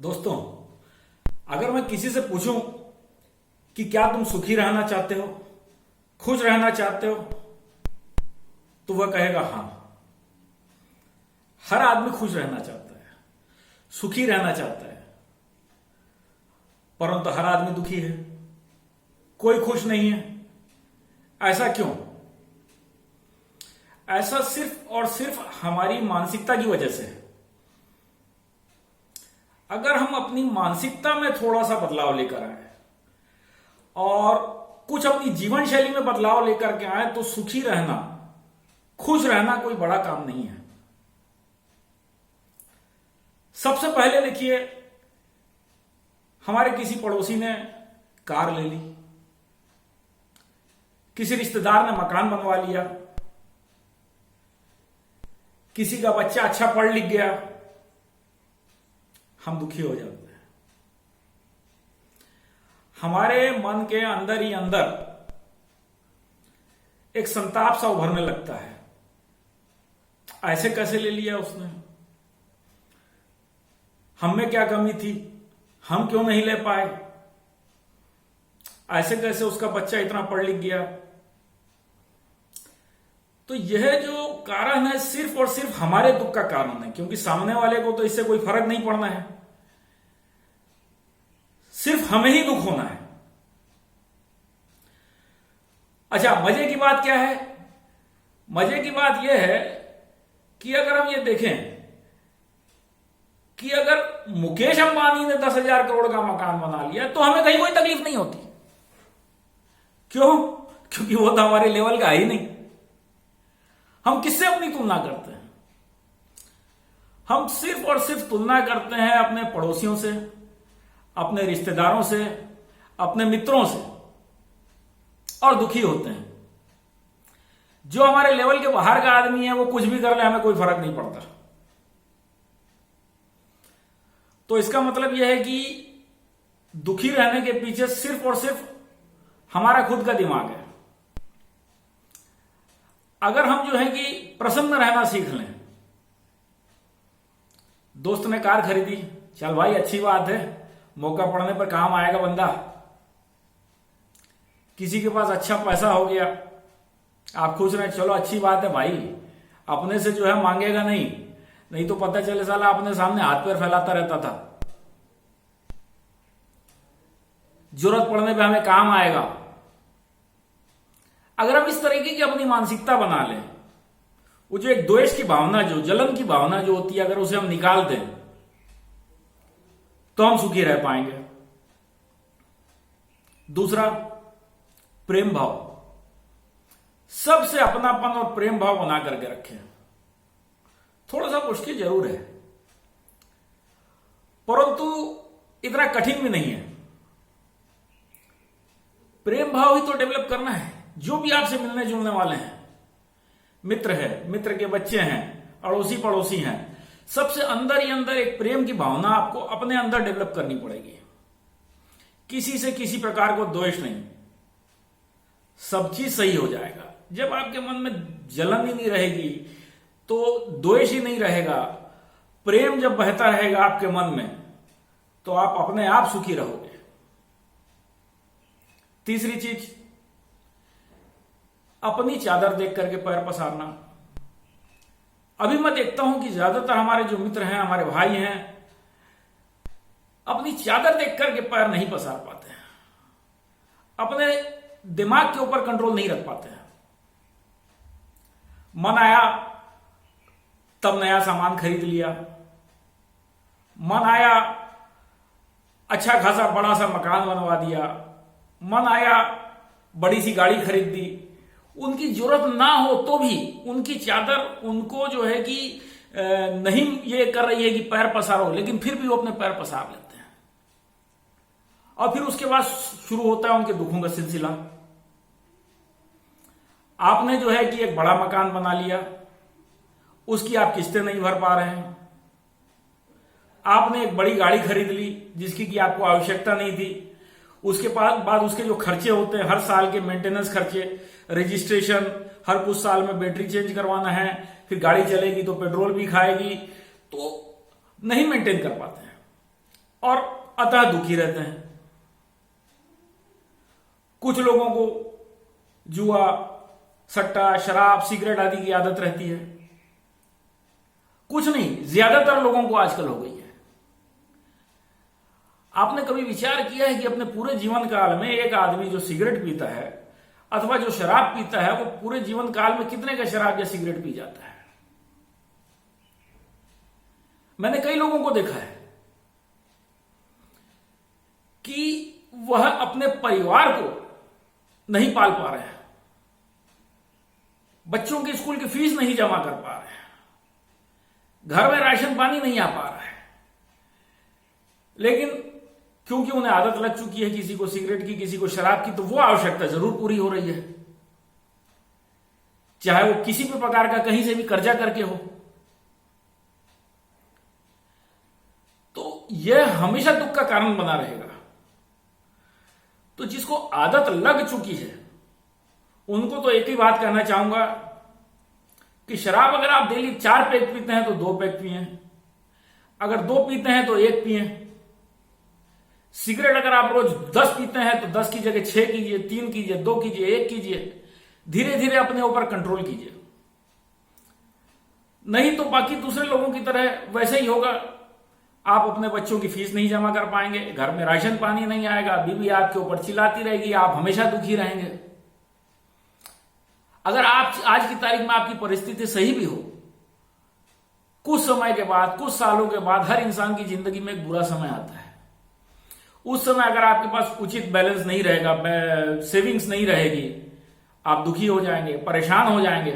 दोस्तों, अगर मैं किसी से पूछूं कि क्या तुम सुखी रहना चाहते हो, खुश रहना चाहते हो, तो वह कहेगा हां। हर आदमी खुश रहना चाहता है, सुखी रहना चाहता है, परंतु हर आदमी दुखी है, कोई खुश नहीं है। ऐसा क्यों? ऐसा सिर्फ और सिर्फ हमारी मानसिकता की वजह से है। अगर हम अपनी मानसिकता में थोड़ा सा बदलाव लेकर आए और कुछ अपनी जीवन शैली में बदलाव लेकर के आए तो सुखी रहना, खुश रहना कोई बड़ा काम नहीं है। सबसे पहले देखिए, हमारे किसी पड़ोसी ने कार ले ली, किसी रिश्तेदार ने मकान बनवा लिया, किसी का बच्चा अच्छा पढ़ लिख गया, हम दुखी हो जाते हैं। हमारे मन के अंदर ही अंदर एक संताप सा उभरने लगता है। ऐसे कैसे ले लिया उसने? हम में क्या कमी थी? हम क्यों नहीं ले पाए? ऐसे कैसे उसका बच्चा इतना पढ़ लिख गया? तो यह जो कारण है सिर्फ और सिर्फ हमारे दुख का कारण है, क्योंकि सामने वाले को तो इससे कोई फर्क नहीं पड़ना है, सिर्फ हमें ही दुख होना है। अच्छा, मजे की बात क्या है? मजे की बात यह है कि अगर हम ये देखें कि अगर मुकेश अंबानी ने 10,000 करोड़ का मकान बना लिया तो हमें कहीं कोई तकलीफ नहीं होती। क्यों? क्योंकि वो तो हमारे लेवल का है ही नहीं। हम किससे अपनी तुलना करते हैं? हम सिर्फ और सिर्फ तुलना करते हैं अपने पड़ोसियों से, अपने रिश्तेदारों से, अपने मित्रों से, और दुखी होते हैं। जो हमारे लेवल के बाहर का आदमी है वो कुछ भी कर ले, हमें कोई फर्क नहीं पड़ता। तो इसका मतलब यह है कि दुखी रहने के पीछे सिर्फ और सिर्फ हमारा खुद का दिमाग है। अगर हम जो है कि प्रसन्न रहना सीख लें, दोस्त ने कार खरीदी, चल भाई अच्छी बात है, मौका पड़ने पर काम आएगा बंदा। किसी के पास अच्छा पैसा हो गया, आप खुश रहे, चलो अच्छी बात है भाई, अपने से जो है मांगेगा नहीं तो पता चले साला अपने सामने हाथ पैर फैलाता रहता था। जरूरत पड़ने पे हमें काम आएगा। अगर हम इस तरीके की अपनी मानसिकता बना लें, वो जो एक द्वेष की भावना, जो जलन की भावना जो होती है, अगर उसे हम निकाल दें तो हम सुखी रह पाएंगे। दूसरा, प्रेम भाव। सबसे अपनापन और प्रेम भाव बना करके रखें। थोड़ा सा मुश्किल जरूर है, परंतु इतना कठिन भी नहीं है। प्रेम भाव ही तो डेवलप करना है। जो भी आपसे मिलने जुलने वाले हैं, मित्र है, मित्र के बच्चे हैं, अड़ोसी पड़ोसी हैं, सबसे अंदर ही अंदर एक प्रेम की भावना आपको अपने अंदर डेवलप करनी पड़ेगी। किसी से किसी प्रकार को द्वेष नहीं, सब चीज सही हो जाएगा। जब आपके मन में जलन ही नहीं रहेगी तो द्वेष ही नहीं रहेगा, प्रेम जब बहता रहेगा आपके मन में तो आप अपने आप सुखी रहोगे। तीसरी चीज, अपनी चादर देख करके पैर पसारना। अभी मैं देखता हूं कि ज्यादातर हमारे जो मित्र हैं, हमारे भाई हैं, अपनी चादर देख करके पैर नहीं पसार पाते हैं, अपने दिमाग के ऊपर कंट्रोल नहीं रख पाते हैं। मन आया तब नया सामान खरीद लिया, मन आया अच्छा खासा बड़ा सा मकान बनवा दिया, मन आया बड़ी सी गाड़ी खरीद दी। उनकी जरूरत ना हो तो भी उनकी चादर उनको जो है कि नहीं ये कर रही है कि पैर पसारो, लेकिन फिर भी वो अपने पैर पसार लेते हैं। और फिर उसके बाद शुरू होता है उनके दुखों का सिलसिला। आपने जो है कि एक बड़ा मकान बना लिया, उसकी आप किस्तें नहीं भर पा रहे हैं। आपने एक बड़ी गाड़ी खरीद ली जिसकी कि आपको आवश्यकता नहीं थी। उसके बाद उसके जो खर्चे होते हैं, हर साल के मेंटेनेंस खर्चे, रजिस्ट्रेशन, हर कुछ साल में बैटरी चेंज करवाना है, फिर गाड़ी चलेगी तो पेट्रोल भी खाएगी, तो नहीं मेंटेन कर पाते हैं। और अतः दुखी रहते हैं। कुछ लोगों को जुआ, सट्टा, शराब, सिगरेट आदि की आदत रहती है। कुछ नहीं, ज्यादातर लोगों को आजकल हो गई है। आपने कभी विचार किया है कि अपने पूरे जीवन काल में एक आदमी जो सिगरेट पीता है अथवा जो शराब पीता है वो पूरे जीवन काल में कितने का शराब या सिगरेट पी जाता है? मैंने कई लोगों को देखा है कि वह अपने परिवार को नहीं पाल पा रहे हैं, बच्चों की स्कूल की फीस नहीं जमा कर पा रहे हैं, घर में राशन पानी नहीं आ पा रहा है, लेकिन क्योंकि उन्हें आदत लग चुकी है किसी को सिगरेट की, किसी को शराब की, तो वो आवश्यकता जरूर पूरी हो रही है, चाहे वो किसी भी प्रकार का कहीं से भी कर्जा करके हो। तो यह हमेशा दुख का कारण बना रहेगा। तो जिसको आदत लग चुकी है उनको तो एक ही बात कहना चाहूंगा कि शराब अगर आप डेली 4 पैक पीते हैं तो 2 पैक पिए, अगर 2 पीते हैं तो 1 पिए। सिगरेट अगर आप रोज 10 पीते हैं तो 10 की जगह 6 कीजिए, 3 कीजिए, 2 कीजिए, 1 कीजिए। धीरे धीरे अपने ऊपर कंट्रोल कीजिए, नहीं तो बाकी दूसरे लोगों की तरह वैसे ही होगा। आप अपने बच्चों की फीस नहीं जमा कर पाएंगे, घर में राशन पानी नहीं आएगा, बीवी आपके ऊपर चिल्लाती रहेगी, आप हमेशा दुखी रहेंगे। अगर आप आज की तारीख में आपकी परिस्थिति सही भी हो, कुछ समय के बाद, कुछ सालों के बाद हर इंसान की जिंदगी में एक बुरा समय आता है। उस समय अगर आपके पास उचित बैलेंस नहीं रहेगा, सेविंग्स नहीं रहेगी, आप दुखी हो जाएंगे, परेशान हो जाएंगे।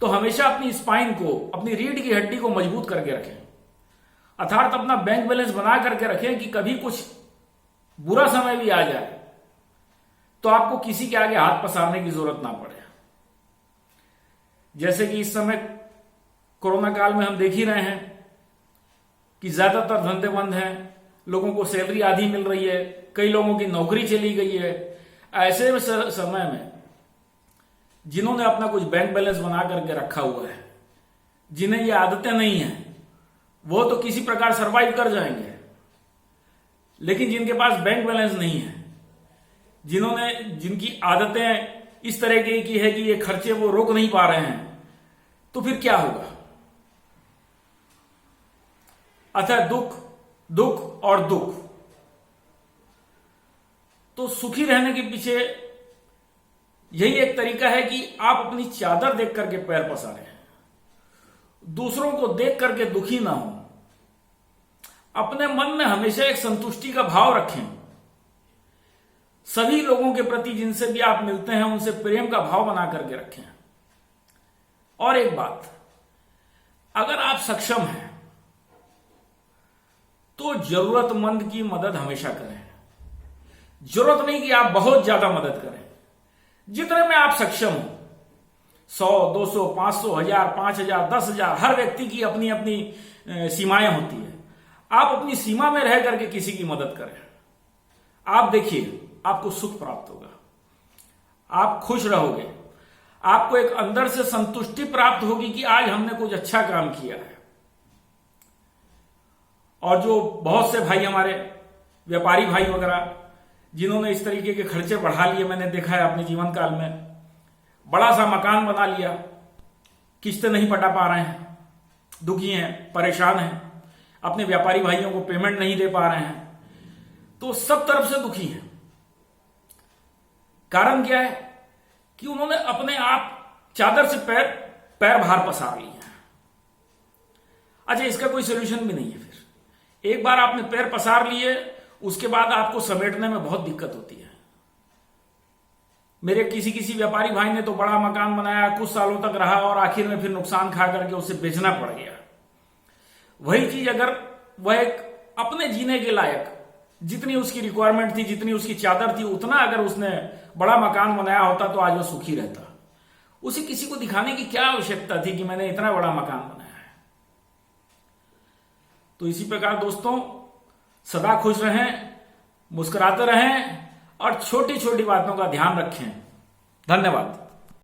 तो हमेशा अपनी स्पाइन को, अपनी रीढ़ की हड्डी को मजबूत करके रखें, अर्थात अपना बैंक बैलेंस बना करके रखें कि कभी कुछ बुरा समय भी आ जाए तो आपको किसी के आगे हाथ पसारने की जरूरत ना पड़े। जैसे कि इस समय कोरोना काल में हम देख ही रहे हैं कि ज्यादातर धंधे बंद हैं, लोगों को सैलरी आधी मिल रही है, कई लोगों की नौकरी चली गई है। ऐसे समय में जिन्होंने अपना कुछ बैंक बैलेंस बना करके रखा हुआ है, जिन्हें ये आदतें नहीं हैं, वो तो किसी प्रकार सरवाइव कर जाएंगे। लेकिन जिनके पास बैंक बैलेंस नहीं है, जिनकी आदतें इस तरह की है कि ये खर्चे वो रोक नहीं पा रहे हैं, तो फिर क्या होगा? अतः दुख, दुख और दुख। तो सुखी रहने के पीछे यही एक तरीका है कि आप अपनी चादर देख करके पैर पसारें, दूसरों को देख करके दुखी ना हो, अपने मन में हमेशा एक संतुष्टि का भाव रखें। सभी लोगों के प्रति जिनसे भी आप मिलते हैं उनसे प्रेम का भाव बना करके रखें। और एक बात, अगर आप सक्षम हैं तो जरूरतमंद की मदद हमेशा करें। जरूरत नहीं कि आप बहुत ज्यादा मदद करें, जितने में आप सक्षम हो, 100, 200, 500, 1000, 5000, 10,000, हर व्यक्ति की अपनी अपनी सीमाएं होती है। आप अपनी सीमा में रह करके किसी की मदद करें। आप देखिए, आपको सुख प्राप्त होगा, आप खुश रहोगे, आपको एक अंदर से संतुष्टि प्राप्त होगी कि आज हमने कुछ अच्छा काम किया है। और जो बहुत से भाई हमारे व्यापारी भाई वगैरह जिन्होंने इस तरीके के खर्चे बढ़ा लिए, मैंने देखा है अपने जीवन काल में, बड़ा सा मकान बना लिया, किस्तें नहीं पटा पा रहे हैं, दुखी हैं, परेशान हैं, अपने व्यापारी भाइयों को पेमेंट नहीं दे पा रहे हैं, तो सब तरफ से दुखी हैं। कारण क्या है कि उन्होंने अपने आप चादर से पैर बाहर पसार लिए हैं। अच्छा, इसका कोई सोल्यूशन भी नहीं है। फिर एक बार आपने पैर पसार लिए, उसके बाद आपको समेटने में बहुत दिक्कत होती है। मेरे किसी व्यापारी भाई ने तो बड़ा मकान बनाया, कुछ सालों तक रहा और आखिर में फिर नुकसान खा करके उसे बेचना पड़ गया। वही चीज अगर वह एक अपने जीने के लायक, जितनी उसकी रिक्वायरमेंट थी, जितनी उसकी चादर थी, उतना अगर उसने बड़ा मकान बनाया होता तो आज वो सुखी रहता। उसे किसी को दिखाने की क्या आवश्यकता थी कि मैंने इतना बड़ा मकान बनाया है। तो इसी प्रकार दोस्तों, सदा खुश रहें, मुस्कुराते रहें और छोटी छोटी बातों का ध्यान रखें। धन्यवाद।